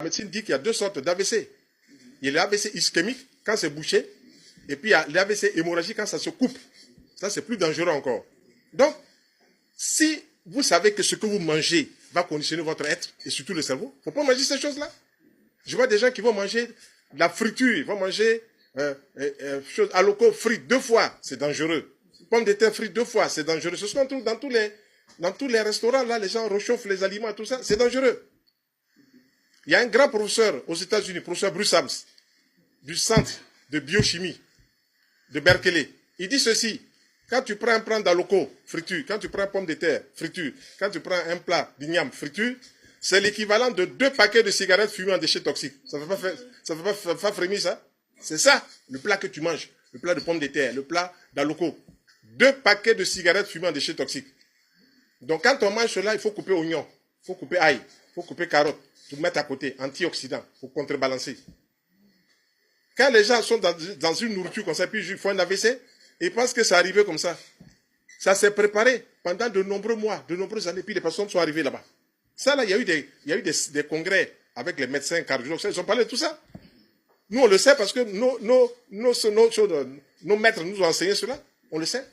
La médecine dit qu'il y a deux sortes d'AVC. Il y a l'AVC ischémique, quand c'est bouché, et puis il y a l'AVC hémorragique quand ça se coupe. Ça, c'est plus dangereux encore. Donc, si vous savez que ce que vous mangez va conditionner votre être, et surtout le cerveau, il ne faut pas manger ces choses-là. Je vois des gens qui vont manger de la friture, ils vont manger choses à loco frites 2 fois, c'est dangereux. Pommes de terre frites 2 fois, c'est dangereux. Ce qu'on trouve dans tous les restaurants, là, les gens réchauffent les aliments, tout ça, c'est dangereux. Il y a un grand professeur aux États-Unis, professeur Bruce Hams, du centre de biochimie de Berkeley. Il dit ceci: quand tu prends un plat d'aloco, friture, quand tu prends une pomme de terre, friture, quand tu prends un plat d'igname, friture, c'est l'équivalent de 2 paquets de cigarettes fumées en déchets toxiques. Ça ne fait pas frémir ça? C'est ça, le plat que tu manges, le plat de pommes de terre, le plat d'aloco. 2 paquets de cigarettes fumées en déchets toxiques. Donc quand on mange cela, il faut couper oignon, il faut couper ail, il faut couper carotte, tout mettre à côté, antioxydants, pour contrebalancer. Quand les gens sont dans une nourriture comme ça, puis ils font un AVC, ils pensent que c'est arrivé comme ça. Ça s'est préparé pendant de nombreux mois, de nombreuses années, puis les personnes sont arrivées là-bas. Ça, là, il y a eu des congrès avec les médecins cardiologues, ils ont parlé de tout ça. Nous, on le sait parce que nos maîtres nous ont enseigné cela. On le sait.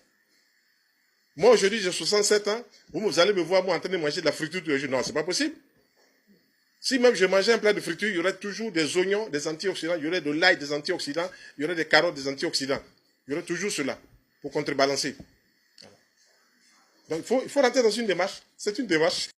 Moi, aujourd'hui, j'ai 67 ans. Vous allez me voir, moi, en train de manger de la friture tous les jours. Non, c'est pas possible. Si même je mangeais un plat de friture, il y aurait toujours des oignons, des antioxydants, il y aurait de l'ail, des antioxydants, il y aurait des carottes, des antioxydants. Il y aurait toujours cela pour contrebalancer. Donc, il faut rentrer dans une démarche. C'est une démarche.